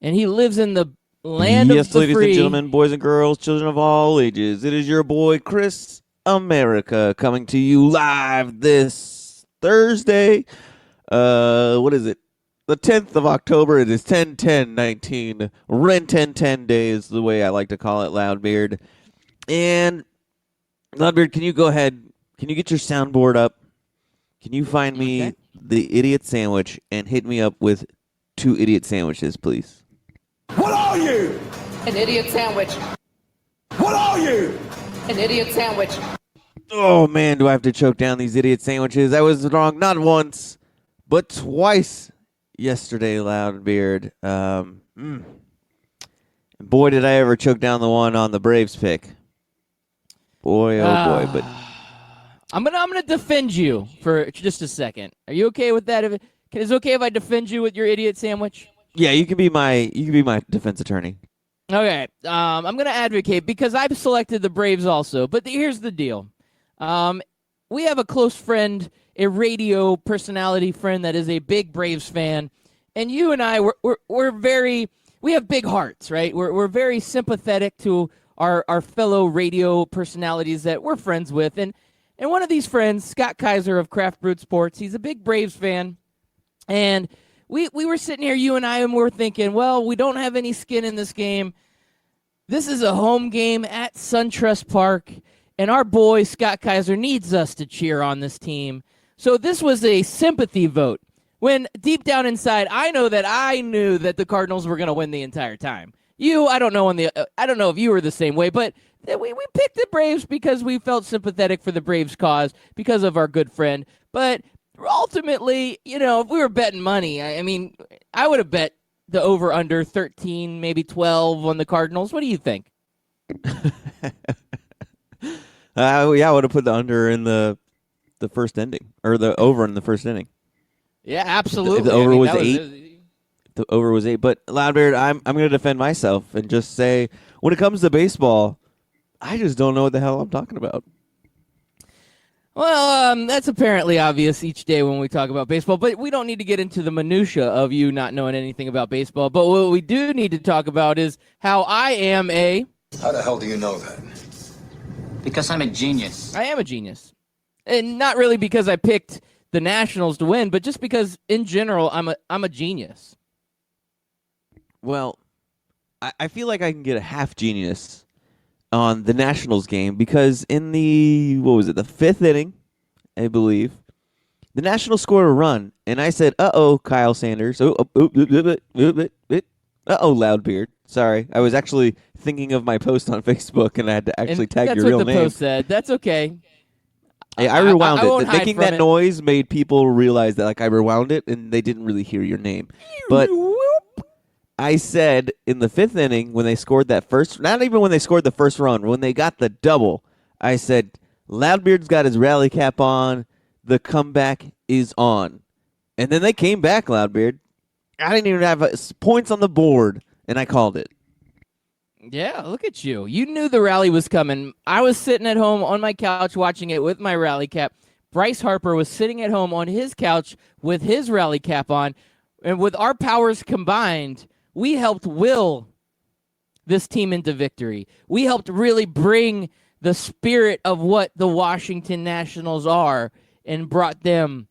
and he lives in the land of Yes, the ladies and free. gentlemen, boys and girls, children of all ages, it is your boy Chris America coming to you live this Thursday. What is it? The 10th of October. It is 10/10/19. Ren 10/10 day is the way I like to call it, Loudbeard. And Loudbeard, can you go ahead? Can you get your soundboard up? Can you find Okay. me the idiot sandwich and hit me up with 2 idiot sandwiches, please? What are you? An idiot sandwich. What are you? An idiot sandwich. Oh man, do I have to choke down these idiot sandwiches? I was wrong not once, but twice yesterday, Loudbeard. Boy, did I ever choke down the one on the Braves pick. Boy, oh boy, but I'm gonna defend you for just a second. Are you okay with that? Is it okay if I defend you with your idiot sandwich? yeah, you can be my defense attorney. Okay. I'm gonna advocate because I've selected the Braves also. But here's the deal. We have a close friend, a radio personality friend that is a big Braves fan, and you and I we're very we have big hearts, right? We're very sympathetic to our fellow radio personalities that we're friends with, and one of these friends, Scott Kaiser of Craft Brewed Sports, he's a big Braves fan, and we were sitting here, you and I, and we're thinking, well, we don't have any skin in this game. This is a home game at SunTrust Park, and our boy Scott Kaiser needs us to cheer on this team. So this was a sympathy vote. When deep down inside, I knew that the Cardinals were going to win the entire time. I don't know I don't know if you were the same way, but we picked the Braves because we felt sympathetic for the Braves cause because of our good friend. But ultimately, if we were betting money, I mean, I would have bet the over under 13, maybe 12 on the Cardinals. What do you think? Yeah, I would have put the under in the first inning or the over in the first inning. Yeah, If the absolutely. over was That was 8, the over was 8. But Loudbeard, I'm going to defend myself and just say, when it comes to baseball, I just don't know what the hell I'm talking about. Well, that's apparently obvious each day when we talk about baseball, but we don't need to get into the minutia of you not knowing anything about baseball. But what we do need to talk about is how I am How the hell do you know that? Because I'm a genius. I am a genius. And not really because I picked the Nationals to win, but just because in general I'm a genius. Well, I feel like I can get a half genius on the Nationals game because in the, what was it, the 5th inning, I believe, the Nationals scored a run, and I said, uh-oh, Kyle Sanders. Uh-oh, Loudbeard. Sorry, I was actually thinking of my post on Facebook, and I had to actually And tag that's your what real the name. post said. That's okay. Hey, I rewound I it. won't hide Making from that it. noise made people realize that, like, I rewound it, and they didn't really hear your name. But I said in the 5th inning when they scored that first, not even when they scored the first run, when they got the double, I said, Loudbeard's got his rally cap on. The comeback is on. And then they came back, Loudbeard. I didn't even have points on the board, and I called it. Yeah, look at you. You knew the rally was coming. I was sitting at home on my couch watching it with my rally cap. Bryce Harper was sitting at home on his couch with his rally cap on. And with our powers combined, we helped will this team into victory. We helped really bring the spirit of what the Washington Nationals are and brought them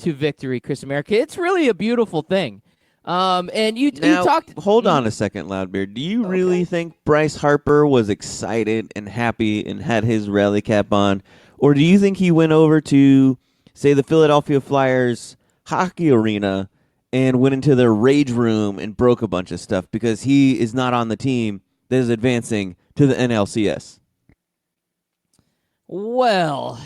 to victory, Chris America. It's really a beautiful thing. And you talked. Hold on a second, Loudbeard. Do you really think Bryce Harper was excited and happy and had his rally cap on? Or do you think he went over to, say, the Philadelphia Flyers hockey arena and went into their rage room and broke a bunch of stuff because he is not on the team that is advancing to the NLCS? Well,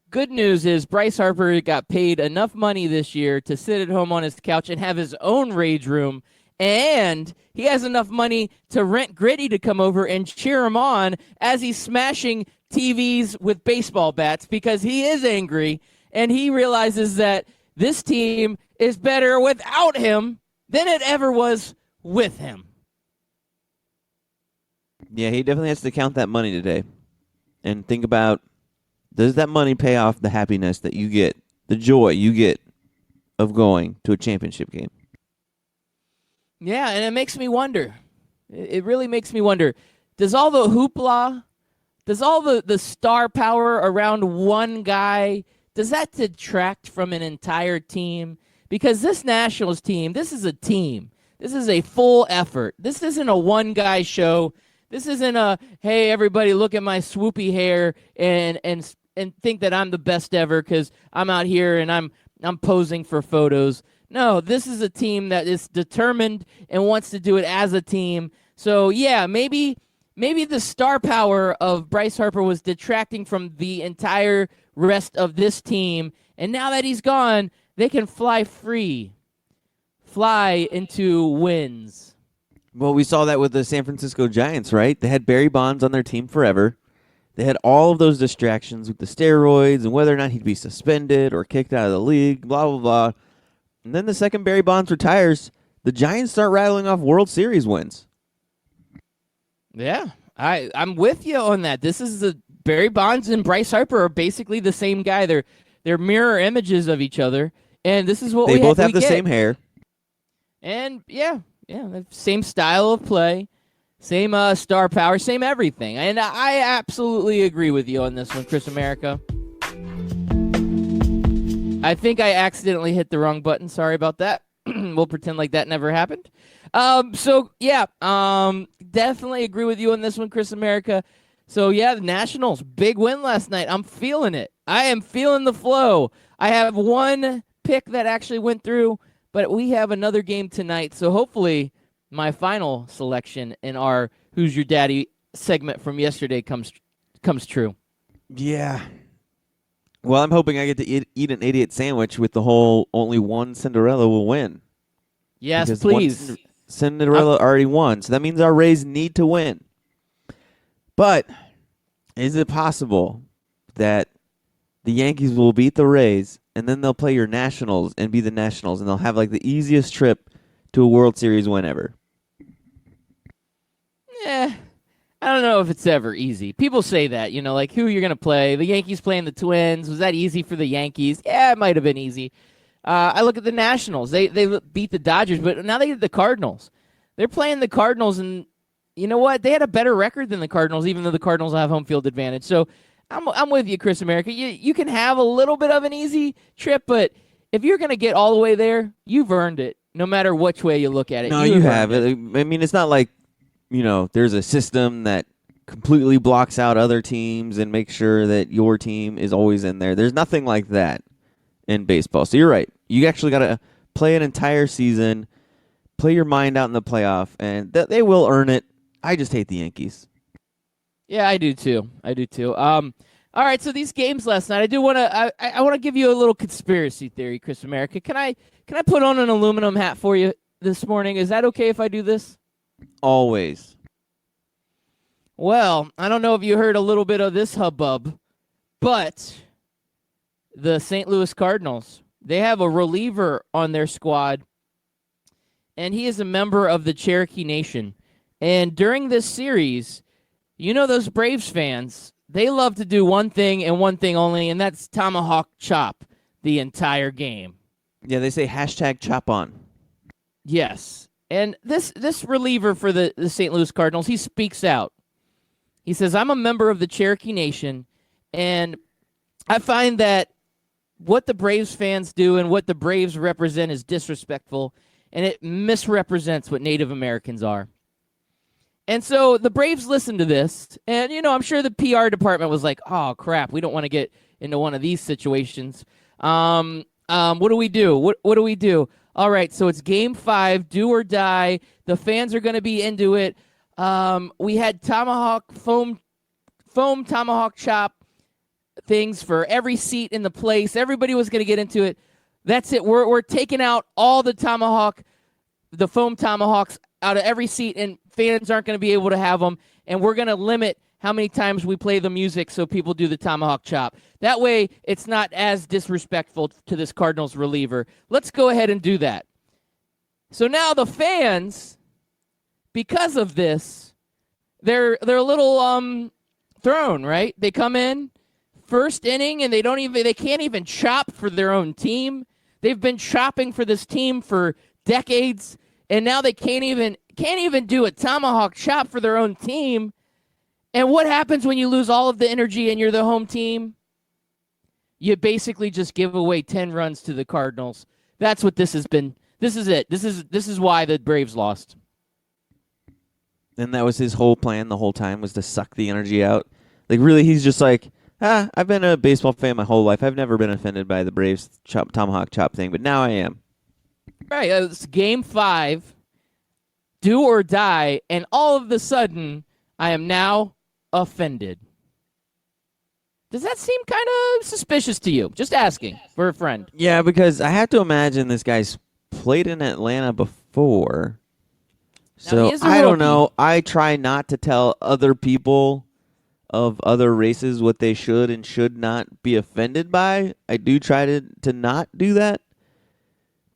good news is Bryce Harper got paid enough money this year to sit at home on his couch and have his own rage room. And he has enough money to rent Gritty to come over and cheer him on as he's smashing TVs with baseball bats because he is angry and he realizes that this team is better without him than it ever was with him. Yeah, he definitely has to count that money today and think about, does that money pay off the happiness that you get, the joy you get of going to a championship game? Yeah, and it makes me wonder. It really makes me wonder. Does all the hoopla, does all the star power around one guy, does that detract from an entire team? Because this Nationals team, this is a team. This is a full effort. This isn't a one-guy show. This isn't a, hey, everybody, look at my swoopy hair and think that I'm the best ever because I'm out here and I'm posing for photos. No, this is a team that is determined and wants to do it as a team. So, yeah, maybe the star power of Bryce Harper was detracting from the entire rest of this team. And now that he's gone, they can fly free, fly into wins. Well, we saw that with the San Francisco Giants, right? They had Barry Bonds on their team forever. They had all of those distractions with the steroids and whether or not he'd be suspended or kicked out of the league, blah, blah, blah. And then the second Barry Bonds retires, the Giants start rattling off World Series wins. Yeah, I'm with you on that. This is the Barry Bonds and Bryce Harper are basically the same guy. They're mirror images of each other, and this is what they both have the get. same hair. And yeah, same style of play, same star power, same everything. And I absolutely agree with you on this one, Chris America. I think I accidentally hit the wrong button. Sorry about that. We'll pretend like that never happened. Definitely agree with you on this one, Chris America. So, yeah, the Nationals, big win last night. I'm feeling it. I am feeling the flow. I have one pick that actually went through, but we have another game tonight. So, hopefully, my final selection in our Who's Your Daddy segment from yesterday comes true. Yeah. Well, I'm hoping I get to eat an idiot sandwich with the whole only one Cinderella will win. Yes, because please. Cinderella already won, so that means our Rays need to win. But is it possible that the Yankees will beat the Rays and then they'll play your Nationals and be the Nationals and they'll have like the easiest trip to a World Series win ever? I don't know if it's ever easy. People say that, like who you're going to play. The Yankees playing the Twins. Was that easy for the Yankees? Yeah, it might have been easy. I look at the Nationals. They beat the Dodgers, but now they get the Cardinals. They're playing the Cardinals, and you know what? They had a better record than the Cardinals, even though the Cardinals have home field advantage. So I'm with you, Chris America. You can have a little bit of an easy trip, but if you're going to get all the way there, you've earned it, no matter which way you look at it. No, you have it. I mean, it's not like, there's a system that completely blocks out other teams and makes sure that your team is always in there. There's nothing like that in baseball. So you're right. You actually got to play an entire season, play your mind out in the playoff, and they will earn it. I just hate the Yankees. Yeah, I do too. All right, so these games last night, I do want to I want to give you a little conspiracy theory, Chris America. Can I put on an aluminum hat for you this morning? Is that okay if I do this? Always. Well, I don't know if you heard a little bit of this hubbub, but the St. Louis Cardinals, they have a reliever on their squad, and he is a member of the Cherokee Nation. And during this series, those Braves fans, they love to do one thing and one thing only, and that's Tomahawk chop the entire game. Yeah, they say hashtag chop on. Yes. And this reliever for the St. Louis Cardinals, he speaks out. He says, I'm a member of the Cherokee Nation, and I find that what the Braves fans do and what the Braves represent is disrespectful, and it misrepresents what Native Americans are. And so the Braves listened to this, and, I'm sure the PR department was like, oh, crap, we don't want to get into one of these situations. What do we do? What do we do? All right, so it's Game 5, do or die. The fans are going to be into it. We had tomahawk foam tomahawk chop things for every seat in the place. Everybody was going to get into it. That's it. We're taking out all the foam tomahawks out of every seat, and fans aren't going to be able to have them. And we're going to limit how many times we play the music so people do the tomahawk chop. That way, it's not as disrespectful to this Cardinals reliever. Let's go ahead and do that. So now the fans, because of this, they're a little thrown, right? They come in first inning and they can't even chop for their own team. They've been chopping for this team for decades, and now they can't even do a tomahawk chop for their own team. And what happens when you lose all of the energy and you're the home team? You basically just give away 10 runs to the Cardinals. That's what this has been. This is it. This is why the Braves lost. And that was his whole plan the whole time, was to suck the energy out. Like, really, he's just like, I've been a baseball fan my whole life. I've never been offended by the Braves tomahawk chop thing, but now I am. Right. It's Game 5, do or die, and all of a sudden, I am now offended. Does that seem kind of suspicious to you? Just asking for a friend. Yeah, because I have to imagine this guy's played in Atlanta before. So I don't know. I try not to tell other people of other races what they should and should not be offended by. I do try to not do that.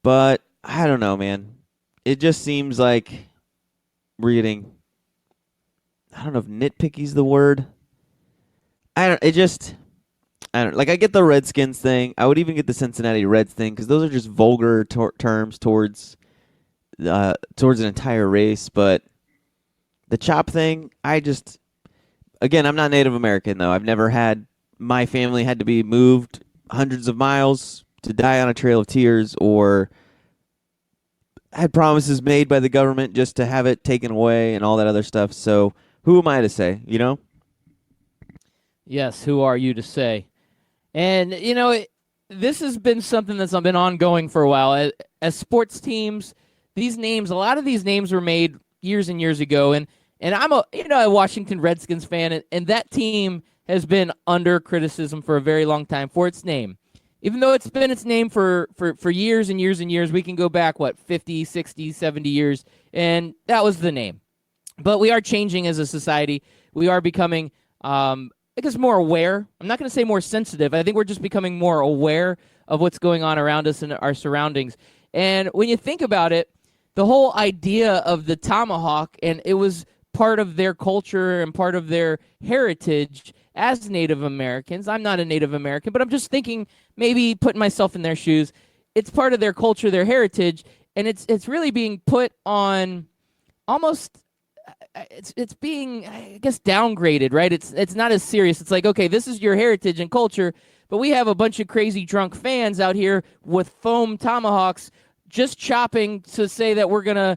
But I don't know, man. It just seems like we're getting, I don't know if nitpicky's the word. I don't like. I get the Redskins thing. I would even get the Cincinnati Reds thing because those are just vulgar terms towards an entire race. But the chop thing, again, I'm not Native American though. I've never had my family had to be moved hundreds of miles to die on a trail of tears, or had promises made by the government just to have it taken away and all that other stuff. So who am I to say? You know? Yes, who are you to say? And, this has been something that's been ongoing for a while. As sports teams, a lot of these names were made years and years ago. And I'm a Washington Redskins fan, and that team has been under criticism for a very long time for its name. Even though it's been its name for years and years and years, we can go back, 50, 60, 70 years, and that was the name. But we are changing as a society. We are becoming I guess more aware. I'm not going to say more sensitive. I think we're just becoming more aware of what's going on around us and our surroundings. And when you think about it, the whole idea of the tomahawk, and it was part of their culture and part of their heritage as Native Americans. I'm not a Native American, but I'm just thinking, maybe putting myself in their shoes. It's part of their culture, their heritage, and it's really being put on almost. It's being, I guess, downgraded, right? It's not as serious. It's like, okay, this is your heritage and culture, but we have a bunch of crazy drunk fans out here with foam tomahawks just chopping to say that we're going to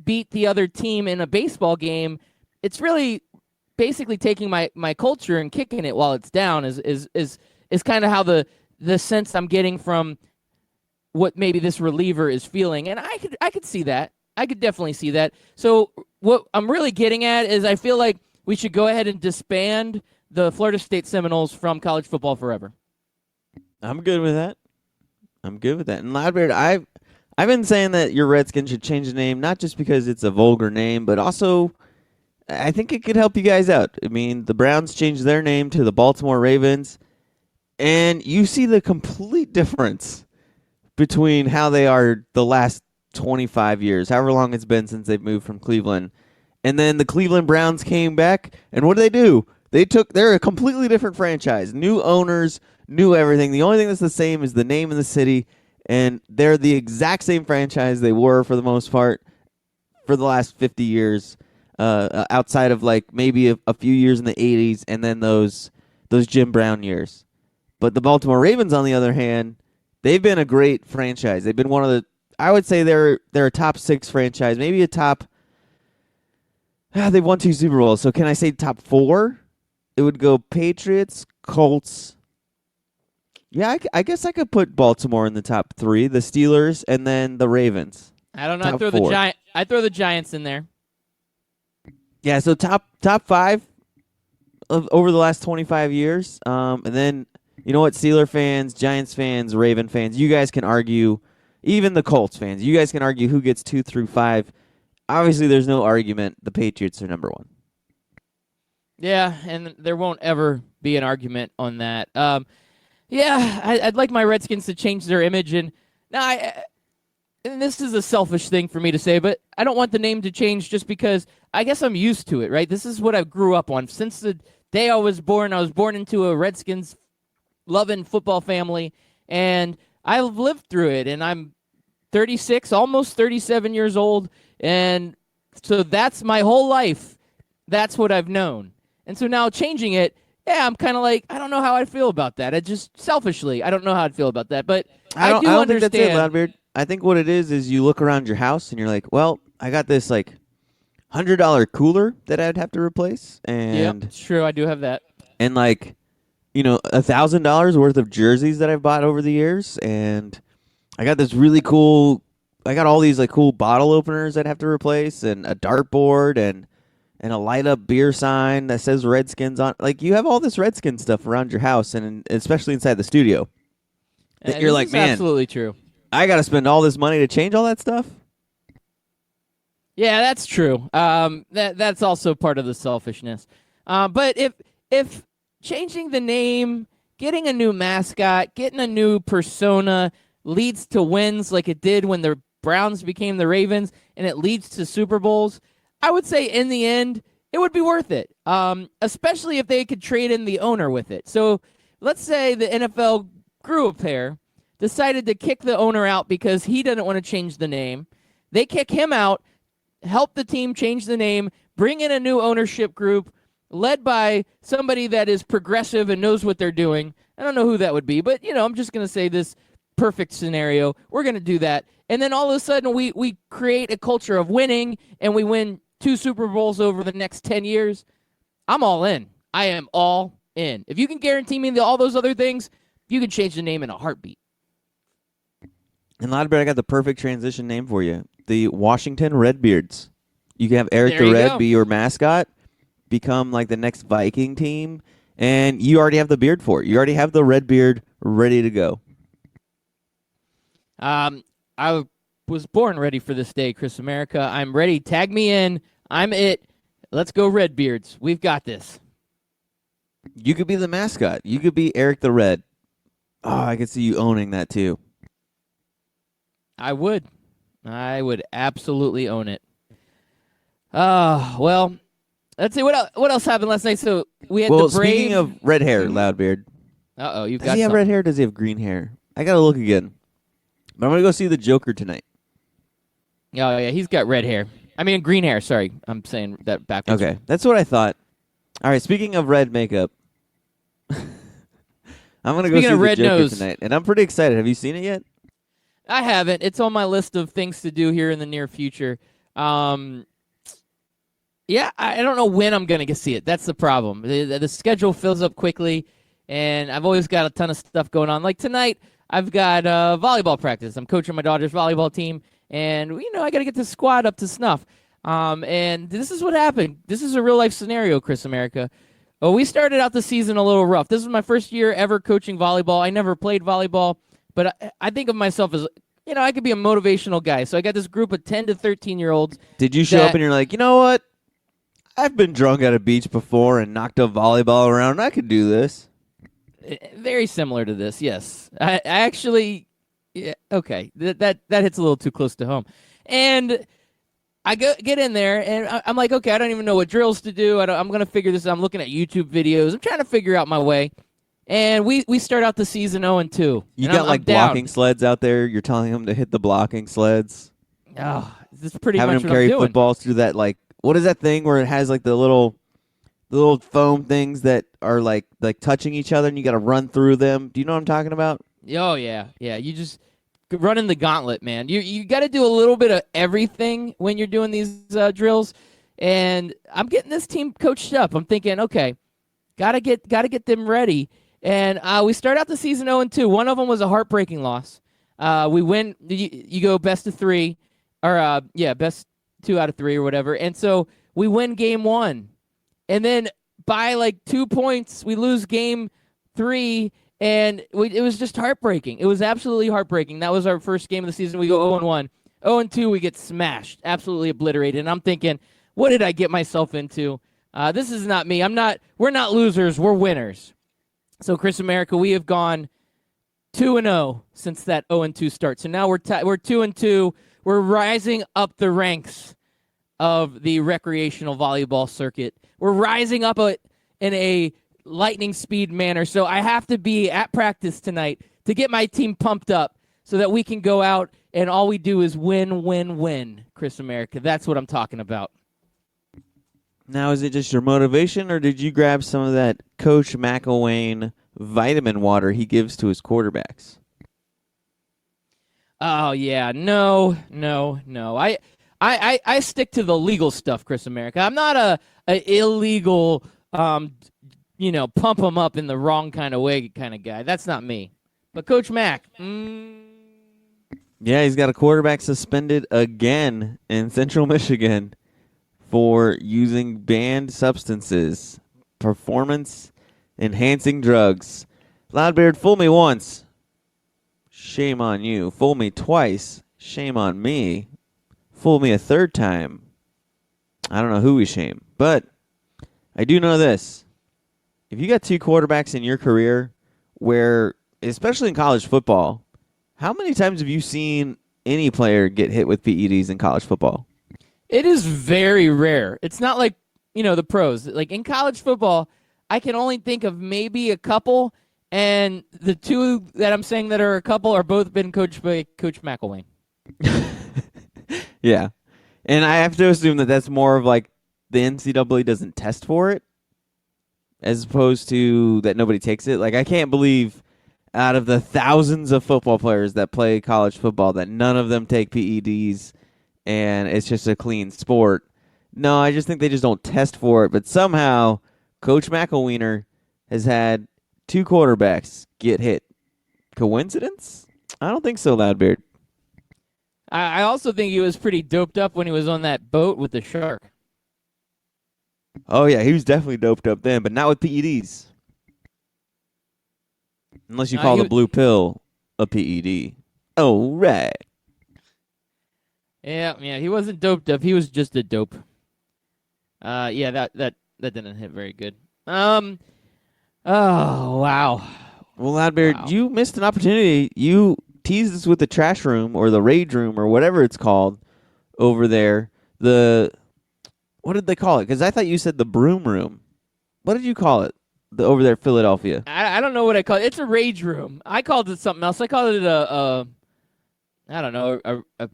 beat the other team in a baseball game. It's really basically taking my culture and kicking it while it's down is kind of how the sense I'm getting from what maybe this reliever is feeling. And I could see that. I could definitely see that. So what I'm really getting at is I feel like we should go ahead and disband the Florida State Seminoles from college football forever. I'm good with that. And Loudbeard, I've been saying that your Redskins should change the name, not just because it's a vulgar name, but also I think it could help you guys out. I mean, the Browns changed their name to the Baltimore Ravens, and you see the complete difference between how they are the last 25 years, however long it's been since they've moved from Cleveland. And then the Cleveland Browns came back, and what do? They're a completely different franchise. New owners, new everything. The only thing that's the same is the name of the city, and they're the exact same franchise they were for the most part for the last 50 years, outside of like maybe a few years in the 80s and then those Jim Brown years. But the Baltimore Ravens, on the other hand, they've been a great franchise. They've been one of the, I would say they're a top 6 franchise, maybe a top. They've won 2 Super Bowls, so can I say top 4? It would go Patriots, Colts. Yeah, I guess I could put Baltimore in the top 3, the Steelers, and then the Ravens. I don't know. Top I throw the Giants in there. Yeah, so top 5 over the last 25 years, and then you know what, Steeler fans, Giants fans, Raven fans, you guys can argue. Even the Colts fans, you guys can argue who gets 2 through 5. Obviously, there's no argument. The Patriots are number 1. Yeah, and there won't ever be an argument on that. Yeah, I'd like my Redskins to change their image, and and this is a selfish thing for me to say, but I don't want the name to change just because I guess I'm used to it, right? This is what I grew up on. Since the day I was born into a Redskins loving football family, and I've lived through it, and I'm 36, almost 37 years old. And so that's my whole life. That's what I've known. And so now changing it, yeah, I'm kind of like, I don't know how I'd feel about that. I just selfishly, I don't know how I'd feel about that. But I do don't understand. think that's it, Loudbeard. I think what it is you look around your house and you're like, well, I got this like $100 cooler that I'd have to replace, and it's true, I do have that. And like, $1,000 worth of jerseys that I've bought over the years, and I got this really cool. I got all these like cool bottle openers I'd have to replace, and a dartboard, and a light up beer sign that says Redskins on. Like, you have all this Redskins stuff around your house, and especially inside the studio. That you're like, man, absolutely true. I got to spend all this money to change all that stuff. Yeah, that's true. That's also part of the selfishness. But if changing the name, getting a new mascot, getting a new persona leads to wins like it did when the Browns became the Ravens, and it leads to Super Bowls, I would say in the end, it would be worth it, especially if they could trade in the owner with it. So let's say the NFL grew a pair, decided to kick the owner out because he didn't want to change the name. They kick him out, help the team change the name, bring in a new ownership group led by somebody that is progressive and knows what they're doing. I don't know who that would be, but, I'm just going to say this perfect scenario. We're going to do that. And then all of a sudden we create a culture of winning, and we win 2 Super Bowls over the next 10 years. I'm all in. I am all in. If you can guarantee me all those other things, you can change the name in a heartbeat. And Loudbeard, I got the perfect transition name for you. The Washington Redbeards. You can have Eric the Red be your mascot, become like the next Viking team, and you already have the beard for it. You already have the red beard ready to go. I was born ready for this day, Chris America. I'm ready. Tag me in. I'm it. Let's go Redbeards. We've got this. You could be the mascot. You could be Eric the Red. Oh, I could see you owning that too. I would absolutely own it. Well, let's see what else happened last night. So we had the Braves. Speaking of red hair, Loudbeard. You've got. Does he have red hair? Or does he have green hair? I gotta look again. But I'm gonna go see the Joker tonight. Oh yeah, he's got red hair. I mean green hair. Sorry, I'm saying that backwards. Okay, that's what I thought. All right. Speaking of red makeup, I'm gonna go see the Joker tonight, and I'm pretty excited. Have you seen it yet? I haven't. It's on my list of things to do here in the near future. Yeah, I don't know when I'm going to see it. That's the problem. The schedule fills up quickly, and I've always got a ton of stuff going on. Like tonight, I've got volleyball practice. I'm coaching my daughter's volleyball team, and, I got to get the squad up to snuff. And this is what happened. This is a real-life scenario, Chris America. Well, we started out the season a little rough. This is my first year ever coaching volleyball. I never played volleyball. But I think of myself as, I could be a motivational guy. So I got this group of 10 to 13-year-olds. Did you show up and you're like, you know what? I've been drunk at a beach before and knocked a volleyball around. I could do this. Very similar to this, yes. I actually, yeah, okay. That hits a little too close to home. And I get in there, and I'm like, okay, I don't even know what drills to do. I'm going to figure this out. I'm looking at YouTube videos. I'm trying to figure out my way. And we start out the season 0-2. You got like blocking sleds out there. You're telling them to hit the blocking sleds. Oh, this is pretty having much them what carry I'm doing. Footballs through that, like, what is that thing where it has like the little foam things that are like touching each other, and you got to run through them. Do you know what I'm talking about? Oh yeah. You just running the gauntlet, man. You got to do a little bit of everything when you're doing these drills. And I'm getting this team coached up. I'm thinking, okay, gotta get them ready. And we start out the season 0-2. One of them was a heartbreaking loss. We win. You go best of 3, or best 2 out of 3 or whatever. And so we win game 1, and then by like 2 points we lose game 3, and it was just heartbreaking. It was absolutely heartbreaking. That was our first game of the season. We go 0-1, 0-2. We get smashed, absolutely obliterated. And I'm thinking, what did I get myself into? This is not me. We're not losers. We're winners. So, Chris America, we have gone 2-0 since that 0-2 start. So now we're 2-2. We're rising up the ranks of the recreational volleyball circuit. We're rising up in a lightning speed manner. So I have to be at practice tonight to get my team pumped up so that we can go out and all we do is win, win, win, Chris America. That's what I'm talking about. Now, is it just your motivation, or did you grab some of that Coach McElwain vitamin water he gives to his quarterbacks? Oh yeah, no. I stick to the legal stuff, Chris America. I'm not a illegal, pump them up in the wrong kind of way kind of guy. That's not me. But Coach Mac, Yeah, he's got a quarterback suspended again in Central Michigan for using banned substances, performance-enhancing drugs. Loudbeard, fool me once. Shame on you. Fool me twice. Shame on me. Fool me a third time. I don't know who we shame, but I do know this. If you got two quarterbacks in your career where, especially in college football, how many times have you seen any player get hit with PEDs in college football? it is very rare. It's not like, the pros. Like in college football, I can only think of maybe a couple, and the two that I'm saying that are a couple are both been coached by Coach McElwain. Yeah. And I have to assume that that's more of like the NCAA doesn't test for it as opposed to that nobody takes it. Like, I can't believe out of the thousands of football players that play college football that none of them take PEDs and it's just a clean sport. No, I just think they just don't test for it. But somehow Coach McElwainer has had two quarterbacks get hit. Coincidence? I don't think so, Loudbeard. I also think he was pretty doped up when he was on that boat with the shark. Oh, yeah, he was definitely doped up then, but not with PEDs. Unless you call the blue pill a PED. Oh, right. Yeah, he wasn't doped up. He was just a dope. That didn't hit very good. Oh, wow. Well, Loudbeard, You missed an opportunity. You teased us with the trash room or the rage room or whatever it's called over there. What did they call it? Because I thought you said the broom room. What did you call it over there, Philadelphia? I don't know what I call it. It's a rage room. I called it something else. I called it a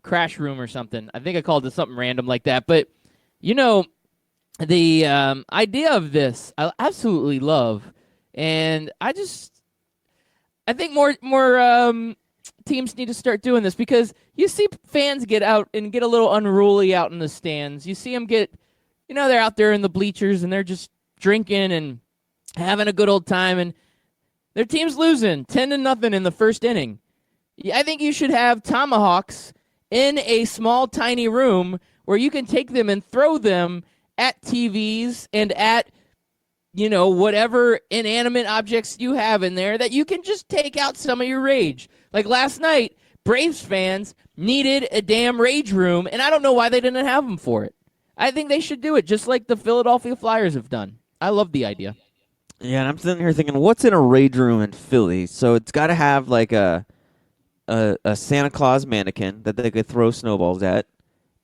crash room or something. I think I called it something random like that. But, the idea of this, I absolutely love. And I think more teams need to start doing this because you see fans get out and get a little unruly out in the stands. You see them get, they're out there in the bleachers and they're just drinking and having a good old time, and their team's losing 10-0 in the first inning. I think you should have Tomahawks in a small, tiny room where you can take them and throw them at TVs and at, whatever inanimate objects you have in there that you can just take out some of your rage. Like last night, Braves fans needed a damn rage room, and I don't know why they didn't have them for it. I think they should do it just like the Philadelphia Flyers have done. I love the idea. Yeah, and I'm sitting here thinking, what's in a rage room in Philly? So it's got to have like a Santa Claus mannequin that they could throw snowballs at.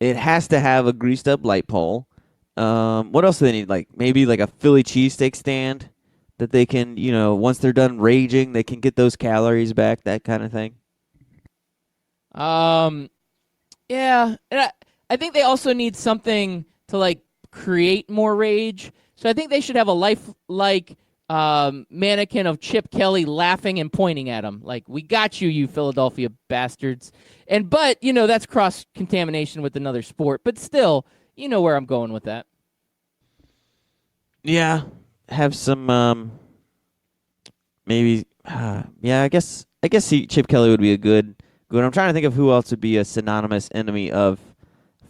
It has to have a greased up light pole. What else do they need? Like maybe like a Philly cheesesteak stand that they can, once they're done raging, they can get those calories back, that kind of thing. Yeah. And I think they also need something to like create more rage. So I think they should have a lifelike mannequin of Chip Kelly laughing and pointing at him. Like, we got you, you Philadelphia bastards. But, that's cross-contamination with another sport. But still, you know where I'm going with that. Yeah. Have some, maybe, I guess Chip Kelly would be a good. I'm trying to think of who else would be a synonymous enemy of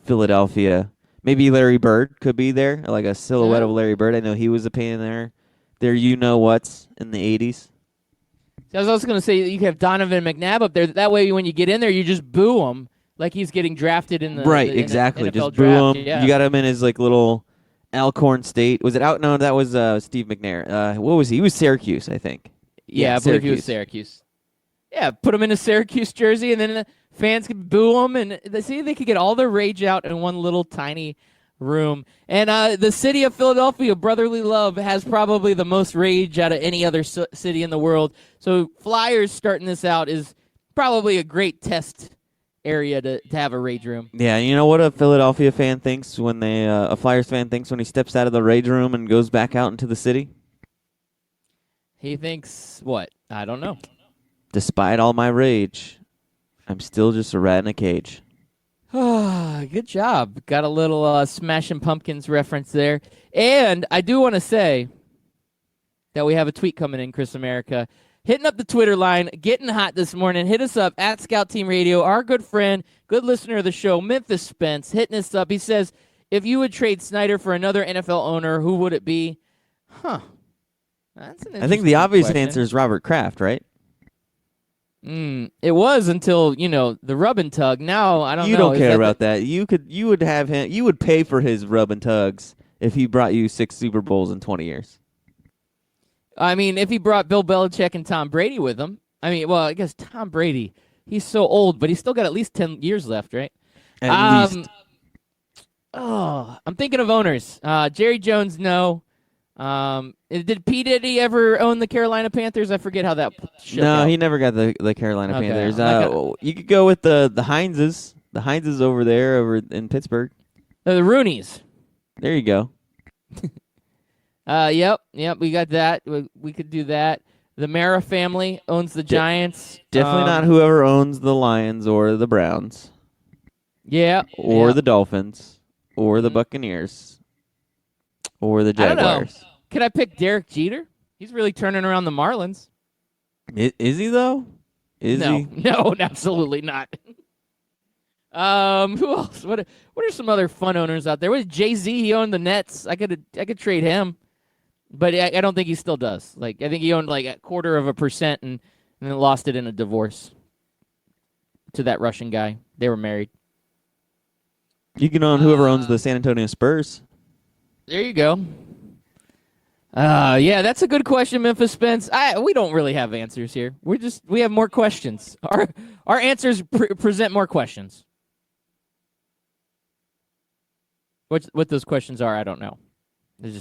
Philadelphia. Maybe Larry Bird could be there, like a silhouette of Larry Bird. I know he was a pain in there. You-know-whats in the 80s. So I was also going to say you could have Donovan McNabb up there. That way when you get in there, you just boo him like he's getting drafted in the Right, the exactly. NFL Just draft. boo him. Yeah. You got him in his like little Alcorn State. Was it out? No, that was Steve McNair. What was he? He was Syracuse, I think. Yeah, I believe he was Syracuse. Yeah, put him in a Syracuse jersey, and then the fans could boo him, and they could get all their rage out in one little tiny room. And the city of Philadelphia, brotherly love, has probably the most rage out of any other city in the world. So Flyers starting this out is probably a great test area to have a rage room. Yeah, you know what a Philadelphia fan thinks when a Flyers fan thinks when he steps out of the rage room and goes back out into the city? He thinks what? I don't know. Despite all my rage, I'm still just a rat in a cage. Good job. Got a little Smashing Pumpkins reference there. And I do want to say that we have a tweet coming in, Chris America. Hitting up the Twitter line, getting hot this morning. Hit us up at Scout Team Radio. Our good friend, good listener of the show, Memphis Spence, hitting us up. He says, if you would trade Snyder for another NFL owner, who would it be? Huh. That's an I think the obvious question. answer is Robert Kraft, right? It was until, the rub and tug. Now, I don't know. You don't care about that. You would have him. You would pay for his rub and tugs if he brought you 6 Super Bowls in 20 years. I mean, if he brought Bill Belichick and Tom Brady with him. I mean, well, I guess Tom Brady, he's so old, but he's still got at least 10 years left, right? At least. Oh, I'm thinking of owners. Jerry Jones, no. Did P. Diddy ever own the Carolina Panthers? I forget how that shook No, out. he never got the Carolina Okay, Panthers. I'm not gonna- You could go with the Hineses. The Hineses over there, over in Pittsburgh. The Rooneys. There you go. Yep, we got that. We could do that. The Mara family owns the Giants. Definitely not whoever owns the Lions or the Browns. Yeah. Or the Dolphins. Or the Buccaneers. Or the I don't know. Jaguars. Could I pick Derek Jeter? He's really turning around the Marlins. Is he, though? Is no, he? No, absolutely not. Who else? What are some other fun owners out there? What is Jay-Z? He owned the Nets. I could trade him. But I don't think he still does. Like, I think he owned like 0.25% and then lost it in a divorce to that Russian guy. They were married. You can own whoever owns the San Antonio Spurs. There you go. Yeah, that's a good question, Memphis Spence. We don't really have answers here. We have more questions. Our answers present more questions. What those questions are, I don't know. I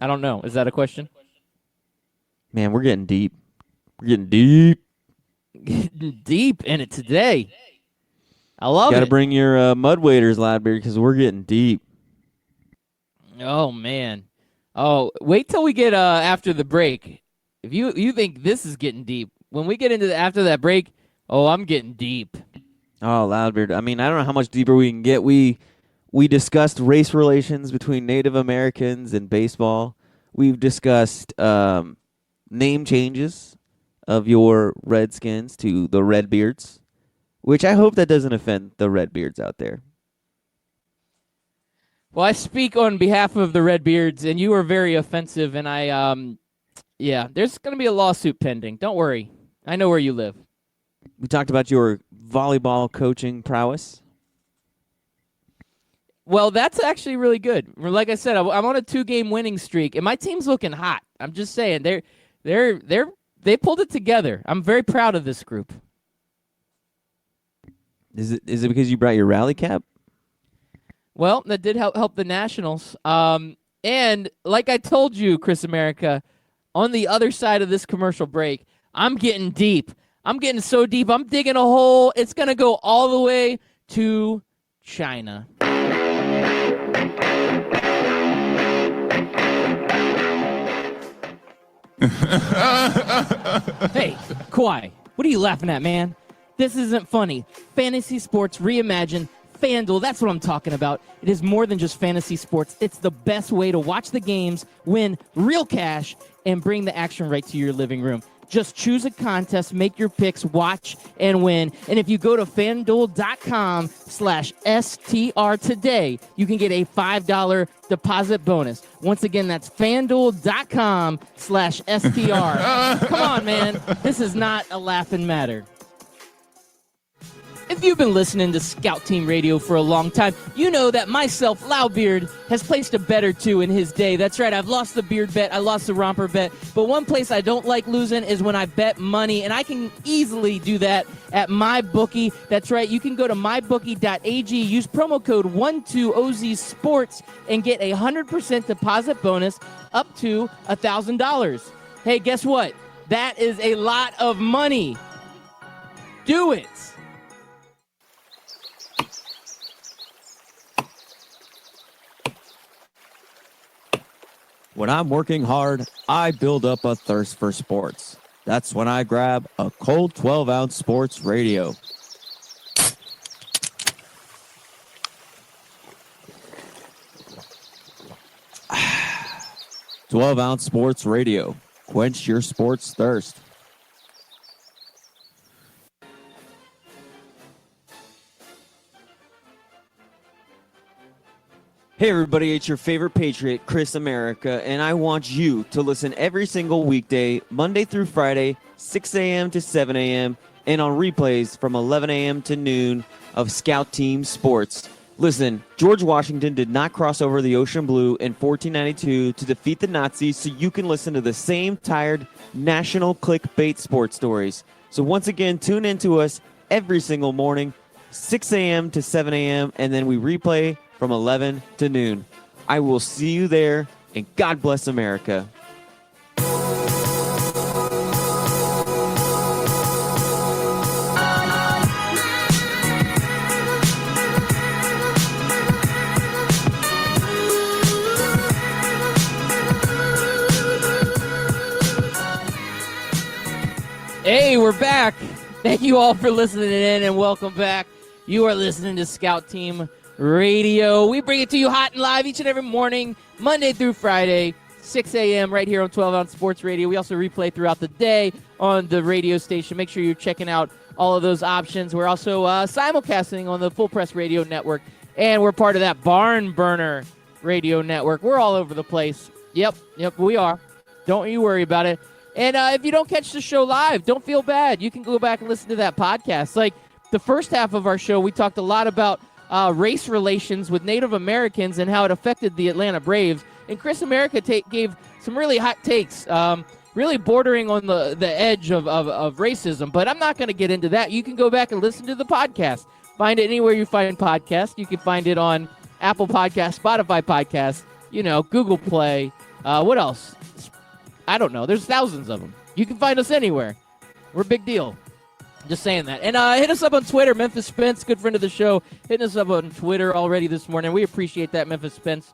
don't know. Is that a question? Man, we're getting deep. We're getting deep. Getting deep in it today. I love it. Got to bring your mud waders, Ladbeard, because we're getting deep. Oh, man. Oh, wait till we get after the break. If you think this is getting deep, when we get into after that break, I'm getting deep. Oh, Loudbeard. I mean, I don't know how much deeper we can get. We discussed race relations between Native Americans and baseball. We've discussed name changes of your Redskins to the Redbeards, which I hope that doesn't offend the Redbeards out there. Well, I speak on behalf of the Redbeards, and you are very offensive, and there's going to be a lawsuit pending. Don't worry. I know where you live. We talked about your volleyball coaching prowess. Well, that's actually really good. Like I said, I'm on a 2-game winning streak, and my team's looking hot. I'm just saying, they pulled it together. I'm very proud of this group. Is it because you brought your rally cap? Well, that did help the Nationals. And like I told you, Chris America, on the other side of this commercial break, I'm getting deep. I'm getting so deep. I'm digging a hole. It's going to go all the way to China. Hey, Kawhi, what are you laughing at, man? This isn't funny. Fantasy sports reimagined. FanDuel, that's what I'm talking about. It is more than just fantasy sports. It's the best way to watch the games, win real cash, and bring the action right to your living room. Just choose a contest, make your picks, watch, and win. And if you go to FanDuel.com/STR today, you can get a $5 deposit bonus. Once again, that's FanDuel.com/STR. Come on, man. This is not a laughing matter. If you've been listening to Scout Team Radio for a long time, you know that myself, Loudbeard, has placed a bet or two in his day. That's right, I've lost the beard bet, I lost the romper bet, but one place I don't like losing is when I bet money, and I can easily do that at MyBookie. That's right, you can go to mybookie.ag, use promo code 12OZSports, and get a 100% deposit bonus up to $1,000. Hey, guess what? That is a lot of money. Do it. When I'm working hard, I build up a thirst for sports. That's when I grab a cold 12-ounce sports radio. 12-ounce sports radio. Quench your sports thirst. Hey everybody, it's your favorite Patriot, Chris America, and I want you to listen every single weekday, Monday through Friday, 6 a.m. to 7 a.m., and on replays from 11 a.m. to noon of Scout Team Sports. Listen, George Washington did not cross over the ocean blue in 1492 to defeat the Nazis, so you can listen to the same tired national clickbait sports stories. So once again, tune in to us every single morning, 6 a.m. to 7 a.m., and then we replay from 11 to noon. I will see you there, and God bless America. Hey, we're back. Thank you all for listening in, and welcome back. You are listening to Scout Team Radio. We bring it to you hot and live each and every morning, Monday through Friday, 6 a.m. right here on 12-ounce Sports Radio. We also replay throughout the day on the radio station. Make sure you're checking out all of those options. We're also simulcasting on the Full Press Radio Network, and we're part of that Barn Burner Radio Network. We're all over the place. Yep, we are. Don't you worry about it. And if you don't catch the show live, don't feel bad. You can go back and listen to that podcast. Like the first half of our show, we talked a lot about race relations with Native Americans and how it affected the Atlanta Braves. And Chris America gave some really hot takes, really bordering on the edge of racism. But I'm not going to get into that. You can go back and listen to the podcast. Find it anywhere you find podcasts. You can find it on Apple Podcasts, Spotify Podcasts, Google Play. What else? I don't know. There's thousands of them. You can find us anywhere. We're a big deal. Just saying that. And hit us up on Twitter. Memphis Spence, good friend of the show, hitting us up on Twitter already this morning. We appreciate that, Memphis Spence.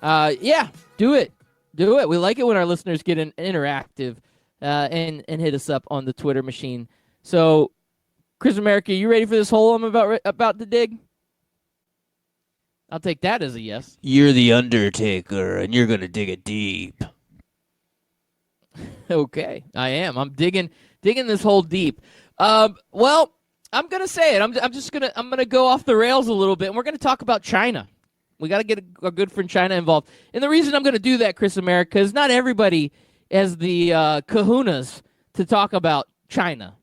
Yeah, do it. Do it. We like it when our listeners get interactive and hit us up on the Twitter machine. So, Chris America, you ready for this hole I'm about to dig? I'll take that as a yes. You're the Undertaker, and you're going to dig it deep. Okay, I am. I'm digging this hole deep. Well, I'm gonna say it. I'm gonna go off the rails a little bit, and we're gonna talk about China. We got to get our good friend China involved. And the reason I'm gonna do that, Chris America, is not everybody has the kahunas to talk about China.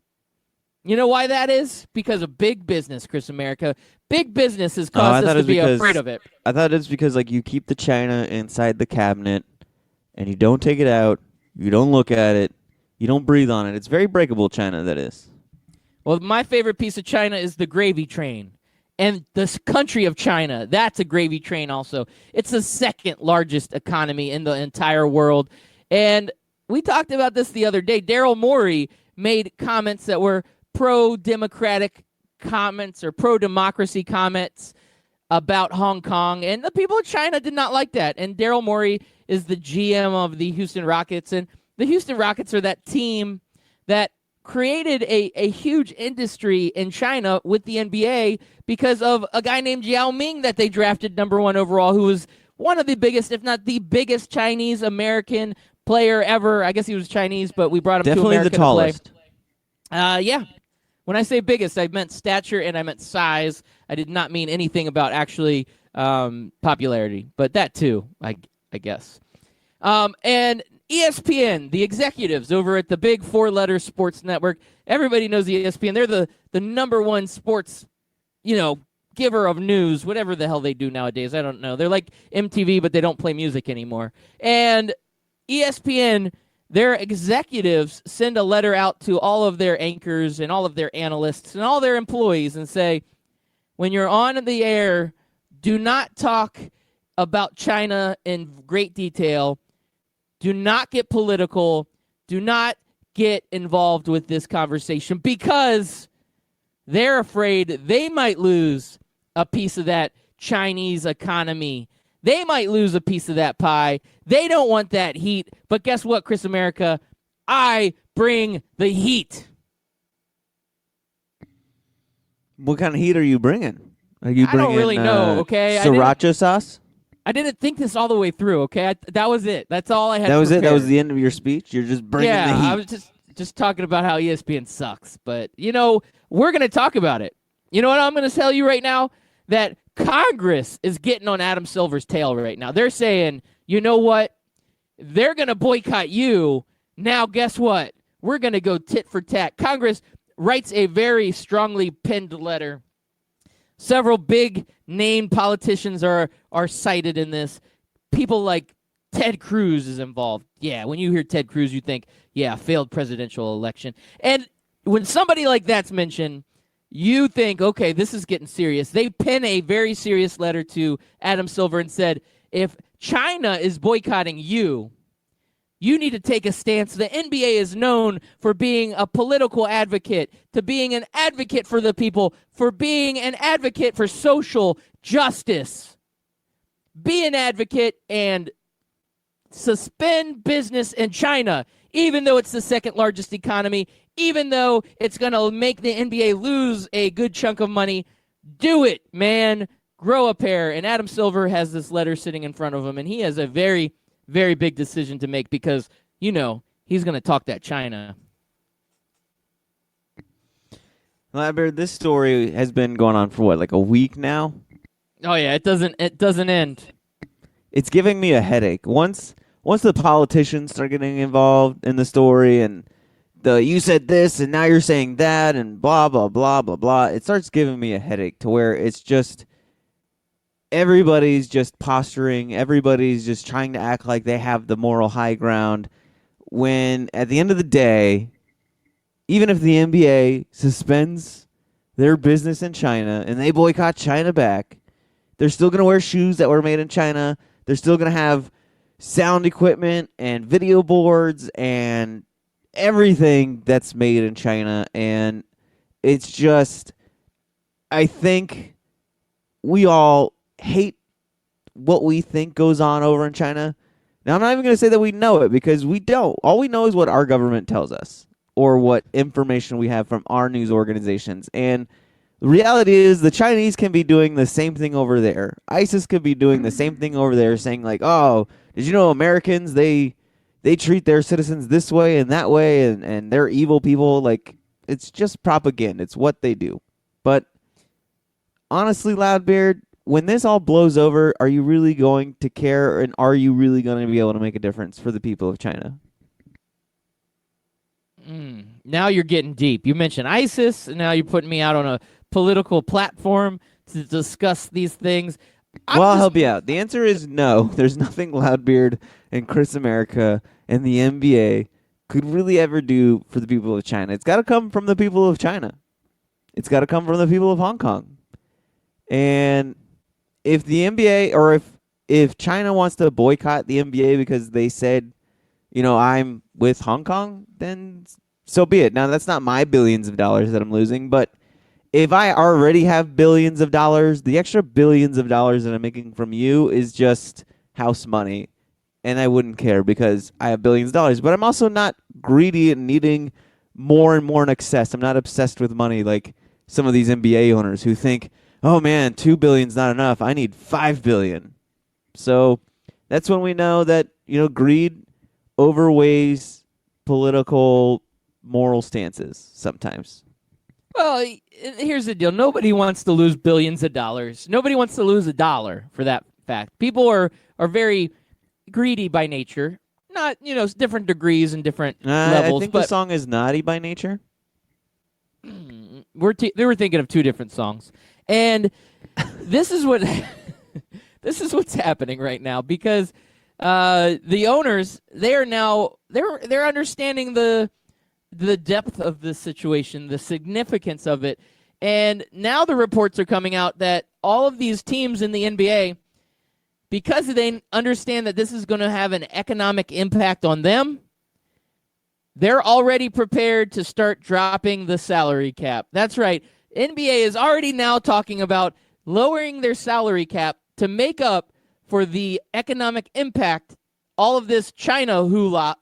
You know why that is? Because of big business, Chris America. Big business has caused us to be afraid of it. I thought it's because you keep the China inside the cabinet, and you don't take it out. You don't look at it. You don't breathe on it. It's very breakable, China, that is. Well, my favorite piece of China is the gravy train. And this country of China, that's a gravy train also. It's the second largest economy in the entire world. And we talked about this the other day. Daryl Morey made comments that were pro-democratic comments or pro-democracy comments about Hong Kong. And the people of China did not like that. And Daryl Morey is the GM of the Houston Rockets. And the Houston Rockets are that team that created a huge industry in China with the NBA because of a guy named Yao Ming that they drafted #1 overall, who was one of the biggest, if not the biggest, Chinese-American player ever. I guess he was Chinese, but we brought him Definitely to America the tallest. to play. Yeah. When I say biggest, I meant stature and I meant size. I did not mean anything about actually popularity, but that too, I guess. And ESPN, the executives over at the big four-letter sports network, everybody knows ESPN. They're the #1 sports, giver of news, whatever the hell they do nowadays. I don't know. They're like MTV, but they don't play music anymore. And ESPN, their executives send a letter out to all of their anchors and all of their analysts and all their employees and say, when you're on the air, do not talk about China in great detail. Do not get political. Do not get involved with this conversation because they're afraid they might lose a piece of that Chinese economy They might lose a piece of that pie. They don't want that heat. But guess what, Chris America? I bring the heat. What kind of heat are you bringing? Are you I bringing don't really know, okay? sriracha sauce? I didn't think this all the way through, okay? That was it. That's all I had That was prepared. it? That was the end of your speech? You're just bringing the heat. I was just talking about how ESPN sucks. But, we're going to talk about it. You know what I'm going to tell you right now? That Congress is getting on Adam Silver's tail right now. They're saying, you know what? They're going to boycott you. Now, guess what? We're going to go tit for tat. Congress writes a very strongly penned letter. Several big name politicians are cited in this. People like Ted Cruz is involved. Yeah, when you hear Ted Cruz, you think, yeah, failed presidential election. And when somebody like that's mentioned, you think, okay, this is getting serious. They pen a very serious letter to Adam Silver and said, if China is boycotting you, you need to take a stance. The NBA is known for being a political advocate, to being an advocate for the people, for being an advocate for social justice. Be an advocate and suspend business in China, even though it's the second largest economy, even though it's going to make the NBA lose a good chunk of money. Do it, man. Grow a pair. And Adam Silver has this letter sitting in front of him, and he has a very, very big decision to make because, he's going to talk that China. Labber, this story has been going on for like a week now? Oh, yeah, it doesn't end. It's giving me a headache. Once the politicians start getting involved in the story and you said this and now you're saying that and blah, blah, blah, blah, blah, it starts giving me a headache to where it's just everybody's just posturing. Everybody's just trying to act like they have the moral high ground when at the end of the day, even if the NBA suspends their business in China and they boycott China back, they're still going to wear shoes that were made in China. They're still going to have sound equipment and video boards and everything that's made in China. And it's just, I think we all hate what we think goes on over in China. Now, I'm not even going to say that we know it because we don't. All we know is what our government tells us or what information we have from our news organizations. And the reality is the Chinese can be doing the same thing over there. ISIS could be doing the same thing over there, saying like, oh, did you know Americans, they treat their citizens this way and that way, and they're evil people. Like, it's just propaganda. It's what they do. But honestly, Loudbeard, when this all blows over, are you really going to care, and are you really going to be able to make a difference for the people of China? Now you're getting deep. You mentioned ISIS, and now you're putting me out on a political platform to discuss these things. I'll help you out. The answer is no. There's nothing Loudbeard and Chris America and the NBA could really ever do for the people of China. It's got to come from the people of China. It's got to come from the people of Hong Kong. And if the NBA or if China wants to boycott the NBA because they said, I'm with Hong Kong, then so be it. Now, that's not my billions of dollars that I'm losing, but if I already have billions of dollars, the extra billions of dollars that I'm making from you is just house money, and I wouldn't care because I have billions of dollars. But I'm also not greedy and needing more and more in excess. I'm not obsessed with money like some of these NBA owners who think, oh man, $2 billion's not enough. I need $5 billion. So that's when we know that, greed overweighs political moral stances sometimes. Well, here's the deal. Nobody wants to lose billions of dollars. Nobody wants to lose $1 for that fact. People are very greedy by nature. Not, different degrees and different levels. I think but the song is naughty by nature. They were thinking of two different songs. And this is what this is what's happening right now because the owners, they're understanding the depth of this situation, the significance of it. And now the reports are coming out that all of these teams in the NBA, because they understand that this is going to have an economic impact on them, they're already prepared to start dropping the salary cap. That's right. NBA is already now talking about lowering their salary cap to make up for the economic impact all of this China hula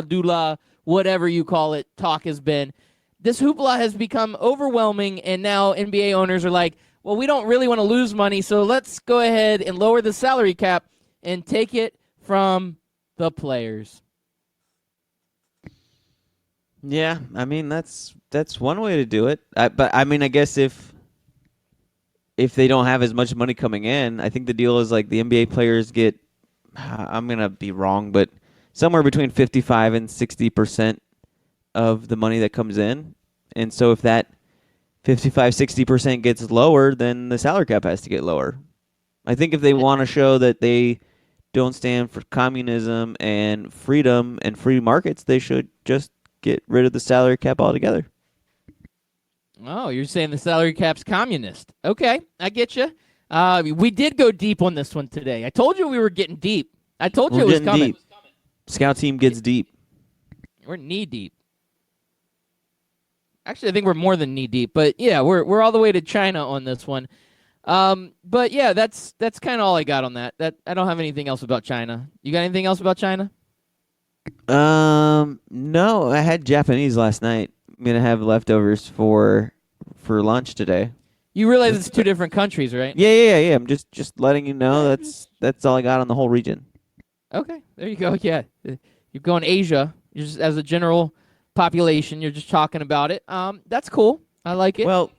dula, whatever you call it, talk has been. This hoopla has become overwhelming, and now NBA owners are like, well, we don't really want to lose money, so let's go ahead and lower the salary cap and take it from the players. Yeah, I mean that's one way to do it. But I mean, I guess if they don't have as much money coming in, I think the deal is like the NBA players get. I'm gonna be wrong, but somewhere between 55 and 60% of the money that comes in, and so if that 55-60% gets lower, then the salary cap has to get lower. I think if they want to show that they don't stand for communism and freedom and free markets, they should just get rid of the salary cap altogether. Oh, you're saying the salary cap's communist. Okay, I get you. We did go deep on this one today. I told you we were getting deep. I told you it was coming. Deep. Scout team gets deep. We're knee deep. Actually, I think we're more than knee deep, but yeah, we're all the way to China on this one. But yeah, that's kind of all I got on that. I don't have anything else about China. You got anything else about China? No, I had Japanese last night. I'm gonna have leftovers for lunch today. You realize it's two different countries, right? Yeah. I'm just letting you know that's all I got on the whole region. Okay, there you go. Yeah, you're going Asia. You're just as a general population. You're just talking about it. That's cool. I like it. Well,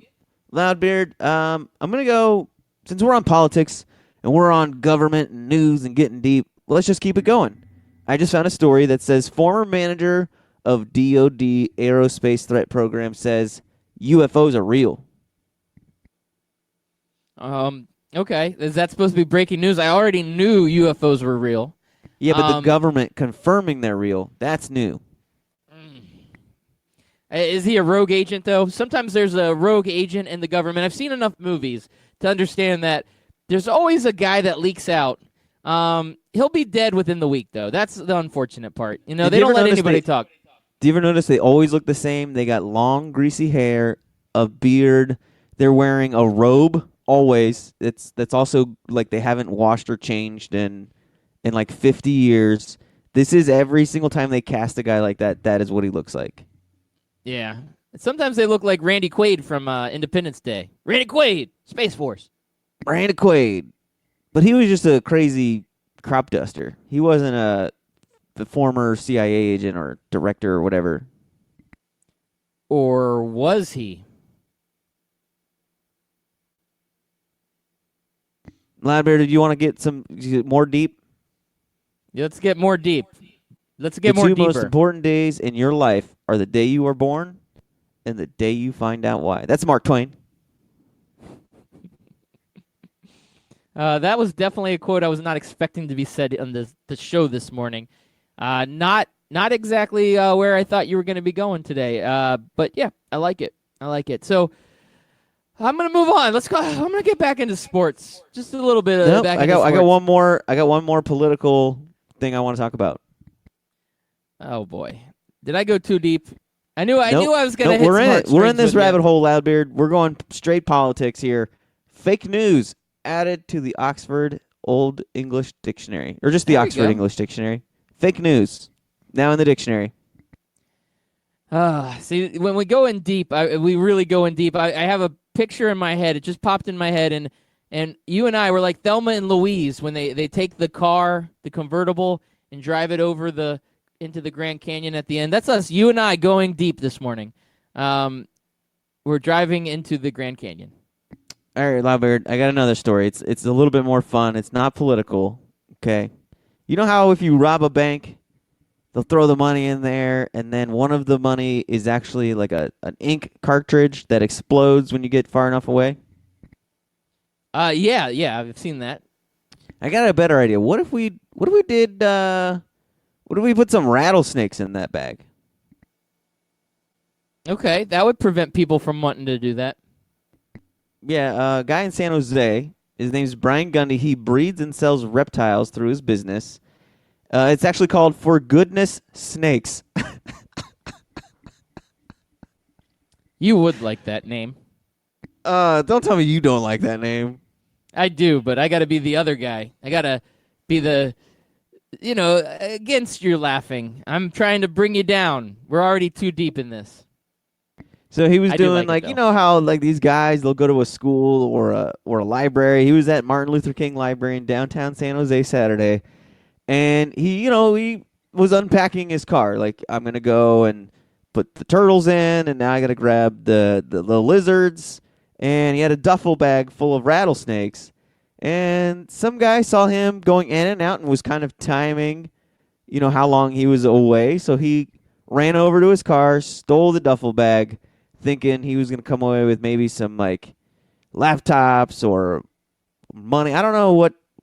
Loudbeard, I'm gonna go since we're on politics and we're on government and news and getting deep. Let's just keep it going. I just found a story that says former manager of DoD Aerospace Threat Program says UFOs are real. Okay. Is that supposed to be breaking news? I already knew UFOs were real. Yeah, but the government confirming they're real, that's new. Is he a rogue agent, though? Sometimes there's a rogue agent in the government. I've seen enough movies to understand that there's always a guy that leaks out. He'll be dead within the week, though. That's the unfortunate part. You know, they don't let anybody talk. Do you ever notice they always look the same? They got long, greasy hair, a beard. They're wearing a robe always. That's also like they haven't washed or changed in like 50 years. This is every single time they cast a guy like that. That is what he looks like. Yeah. Sometimes they look like Randy Quaid from Independence Day. Randy Quaid, Space Force. Randy Quaid. But he was just a crazy crop duster. He wasn't the former CIA agent or director or whatever. Or was he? Ladbear, did you want to get more deep? Let's get more deep. Let's get more deeper. The two deeper. most important days in your life are the day you were born and the day you find out why. That's Mark Twain. That was definitely a quote I was not expecting to be said on the show this morning. Not exactly where I thought you were going to be going today. But yeah, I like it. So I'm going to move on. Let's go. I'm going to get back into sports. Just a little bit of back into sports. I got one more political thing I want to talk about. Oh boy. Did I go too deep? I knew I was going to hit we're in it. We're in this rabbit hole. hole, Loudbeard. We're going straight politics here. Fake news added to the Oxford Old English Dictionary, or just the Oxford English Dictionary. Fake news now in the dictionary. See, when we go in deep, we really go in deep. I have a picture in my head. It just popped in my head, and you and I were like Thelma and Louise when they take the car, the convertible, and drive it over into the Grand Canyon at the end. That's us, you and I, going deep this morning. We're driving into the Grand Canyon. All right, Loudbeard, I got another story. It's a little bit more fun. It's not political, okay? You know how if you rob a bank, they'll throw the money in there, and then one of the money is actually like an ink cartridge that explodes when you get far enough away? Yeah, I've seen that. I got a better idea. What if we put some rattlesnakes in that bag? Okay, that would prevent people from wanting to do that. Yeah, a guy in San Jose. His name's Brian Gundy. He breeds and sells reptiles through his business. It's actually called For Goodness Snakes. You would like that name. Don't tell me you don't like that name. I do, but I got to be the other guy. I got to be the, against your laughing. I'm trying to bring you down. We're already too deep in this. So he was I do doing like it, you though. know how like these guys they'll go to a school or a library. He was at Martin Luther King Library in downtown San Jose Saturday, and he was unpacking his car. Like, I'm gonna go and put the turtles in, and now I gotta grab the lizards. And he had a duffel bag full of rattlesnakes, and some guy saw him going in and out and was kind of timing, how long he was away. So he ran over to his car, stole the duffel bag, thinking he was gonna come away with maybe some like laptops or money. I don't know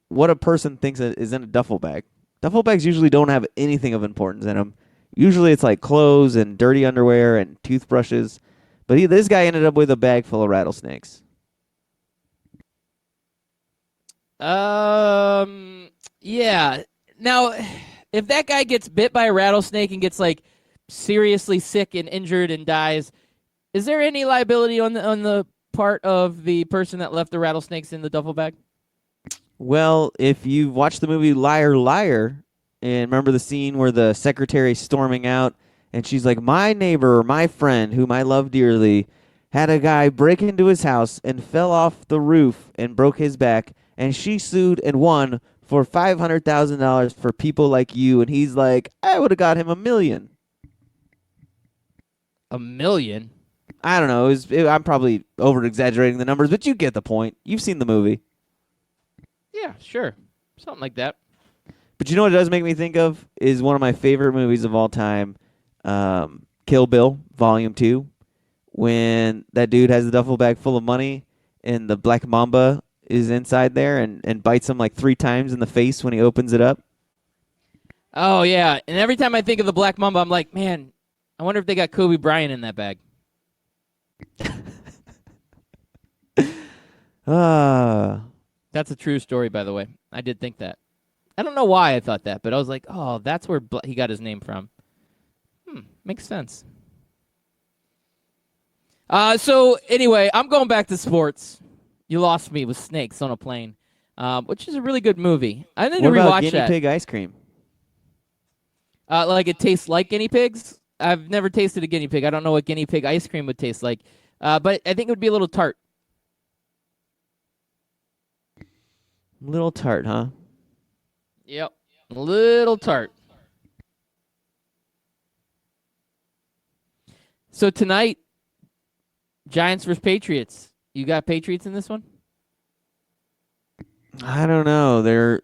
what a person thinks is in a duffel bag. Duffel bags usually don't have anything of importance in them. Usually it's like clothes and dirty underwear and toothbrushes. But this guy ended up with a bag full of rattlesnakes. Yeah. Now, if that guy gets bit by a rattlesnake and gets like seriously sick and injured and dies, is there any liability on the part of the person that left the rattlesnakes in the duffel bag? Well, if you've watched the movie Liar Liar, and remember the scene where the secretary's storming out, and she's like, my neighbor or my friend, whom I love dearly, had a guy break into his house and fell off the roof and broke his back, and she sued and won for $500,000 for people like you. And he's like, I would have got him $1 million. $1 million? I don't know. I'm probably over-exaggerating the numbers, but you get the point. You've seen the movie. Yeah, sure. Something like that. But you know what it does make me think of is one of my favorite movies of all time, Kill Bill, Volume 2, when that dude has the duffel bag full of money and the black mamba is inside there and bites him like 3 times in the face when he opens it up. Oh, yeah. And every time I think of the Black Mamba, I'm like, man, I wonder if they got Kobe Bryant in that bag. That's a true story, by the way. I did think that. I don't know why I thought that, but I was like, oh, that's where he got his name from. Makes sense. So, anyway, I'm going back to sports. You lost me with snakes on a plane, which is a really good movie. I need to What about rewatch guinea that. pig ice cream? Like it tastes like guinea pigs? I've never tasted a guinea pig. I don't know what guinea pig ice cream would taste like, but I think it would be a little tart. Little tart, huh? Yep. A little tart. So tonight, Giants versus Patriots. You got Patriots in this one? I don't know. They're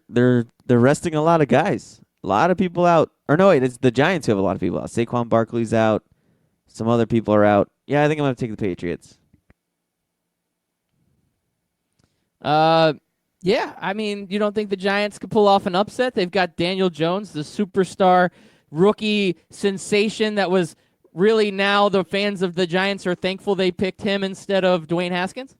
resting a lot of guys. A lot of people out. Or no, wait, it's the Giants who have a lot of people out. Saquon Barkley's out. Some other people are out. Yeah, I think I'm going to take the Patriots. Yeah, I mean, you don't think the Giants could pull off an upset? They've got Daniel Jones, the superstar rookie sensation that was really now the fans of the Giants are thankful they picked him instead of Dwayne Haskins?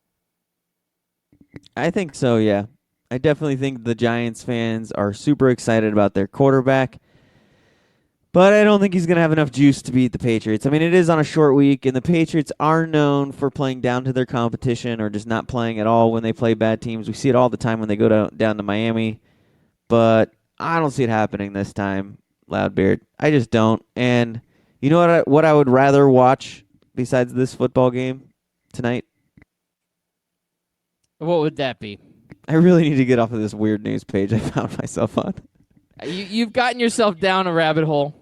I think so, yeah. I definitely think the Giants fans are super excited about their quarterback. But I don't think he's going to have enough juice to beat the Patriots. I mean, it is on a short week, and the Patriots are known for playing down to their competition or just not playing at all when they play bad teams. We see it all the time when they go down to Miami. But I don't see it happening this time, Loudbeard. I just don't. And you know what I would rather watch besides this football game tonight? What would that be? I really need to get off of this weird news page I found myself on. You've gotten yourself down a rabbit hole,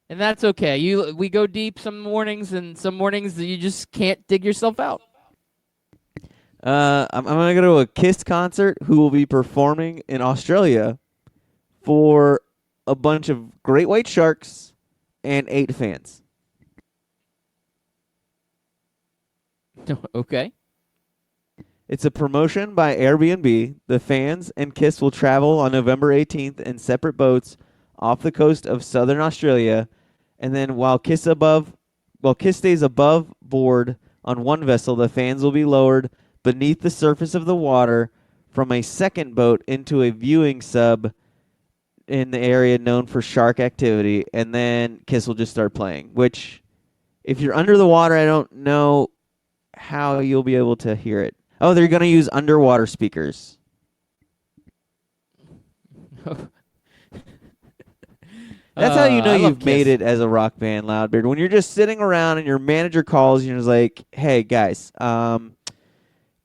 and that's okay. We go deep some mornings, and some mornings that you just can't dig yourself out. I'm going to go to a Kiss concert who will be performing in Australia for a bunch of great white sharks and 8 fans. Okay. It's a promotion by Airbnb. The fans and Kiss will travel on November 18th in separate boats off the coast of southern Australia. And then while Kiss stays above board on one vessel, the fans will be lowered beneath the surface of the water from a second boat into a viewing sub in the area known for shark activity. And then Kiss will just start playing, which if you're under the water, I don't know how you'll be able to hear it. Oh, they're going to use underwater speakers. That's how you know I love you've made Kiss. it as a rock band, Loudbeard. When you're just sitting around and your manager calls you and is like, "Hey guys,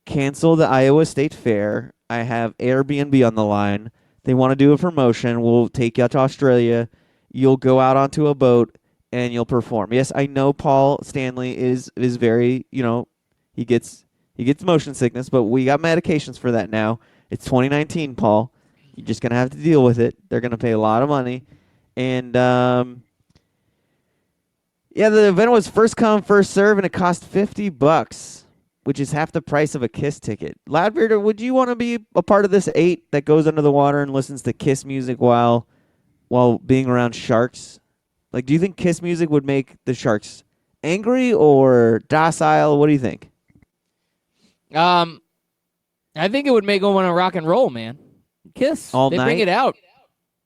cancel the Iowa State Fair. I have Airbnb on the line. They want to do a promotion. We'll take you out to Australia. You'll go out onto a boat and you'll perform." Yes, I know Paul Stanley is very, he gets motion sickness, but we got medications for that now. It's 2019, Paul. You're just gonna have to deal with it. They're gonna pay a lot of money, and yeah, the event was first come, first serve, and it cost $50, which is half the price of a Kiss ticket. Loudbeard, would you want to be a part of this 8 that goes under the water and listens to Kiss music while being around sharks? Like, do you think Kiss music would make the sharks angry or docile? What do you think? I think it would make them want to rock and roll, man. Kiss. All they night? bring it out.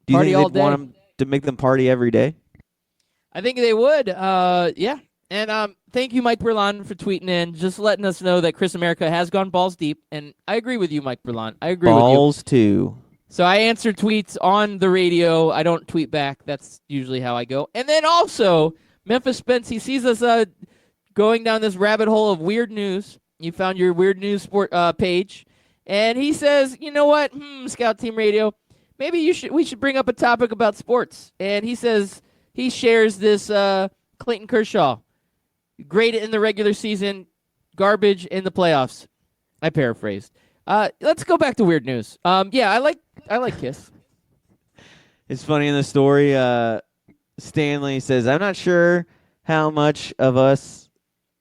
Do you Party think all they'd want day. them to make them party every day? I think they would. Yeah. And thank you, Mike Berlon, for tweeting in, just letting us know that Chris America has gone balls deep. And I agree with you, Mike Berlon. I agree with you. Balls too. So I answer tweets on the radio. I don't tweet back. That's usually how I go. And then also, Memphis Spence, he sees us going down this rabbit hole of weird news. You found your weird news page. And he says, you know what, Scout Team Radio, maybe we should bring up a topic about sports. And he says he shares this Clayton Kershaw. Great in the regular season, garbage in the playoffs. I paraphrased. Let's go back to weird news. Yeah, I like Kiss. It's funny in the story, Stanley says, "I'm not sure how much of us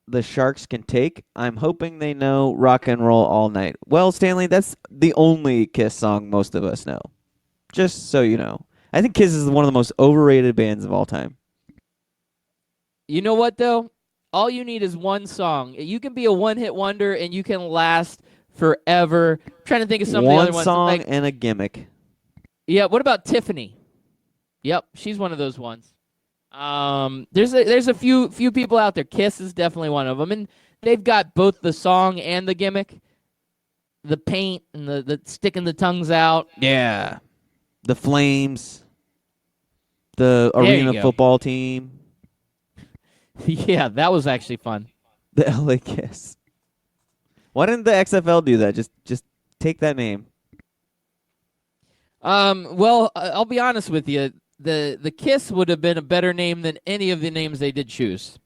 the Sharks can take. I'm hoping they know Rock and Roll All Night." Well, Stanley, that's the only Kiss song most of us know. Just so you know. I think Kiss is one of the most overrated bands of all time. You know what, though? All you need is one song. You can be a one-hit wonder, and you can last forever. I'm trying to think of some of the other One ones. song Like, and a gimmick. yeah, what about Tiffany? Yep, she's one of those ones. There's a few people out there. Kiss is definitely one of them, and they've got both the song and the gimmick, the paint and the sticking the tongues out. Yeah. The Flames. The There you arena go. football team. Yeah, that was actually fun. The LA Kiss. Why didn't the XFL do that? Just take that name. Well, I'll be honest with you. The Kiss would have been a better name than any of the names they did choose.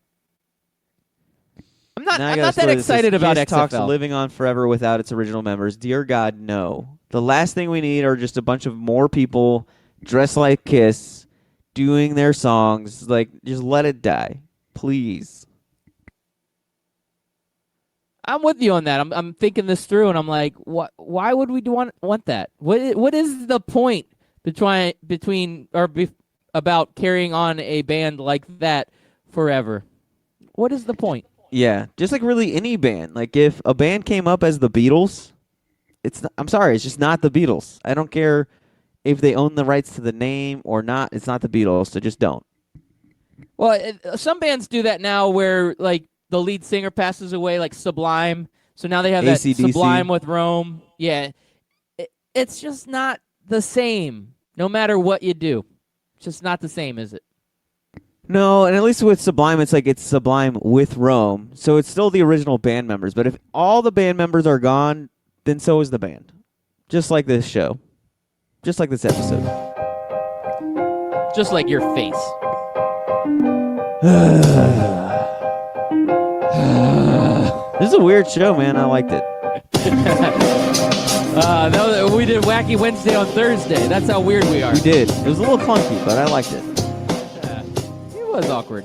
I'm Now I not got a that story that excited says about Kiss talks XFL. living on forever without its original members. Dear God, no. The last thing we need are just a bunch of more people dressed like Kiss doing their songs. Like, just let it die. Please. I'm with you on that. I'm thinking this through, and I'm like, why would we want that? What is the point about carrying on a band like that forever? What is the point? Yeah, just like really any band. Like if a band came up as the Beatles, I'm sorry, it's just not the Beatles. I don't care if they own the rights to the name or not. It's not the Beatles, so just don't. Well, some bands do that now where like the lead singer passes away, like Sublime. So now they have that AC/DC. Sublime with Rome. Yeah. It's just not the same, no matter what you do. It's just not the same, is it? No, and at least with Sublime, it's like it's Sublime with Rome, so it's still the original band members. But if all the band members are gone, then so is the band. Just like this show. Just like this episode. Just like your face. This is a weird show, man. I liked it. No, we did Wacky Wednesday on Thursday. That's how weird we are. We did. It was a little clunky, but I liked it. It was awkward.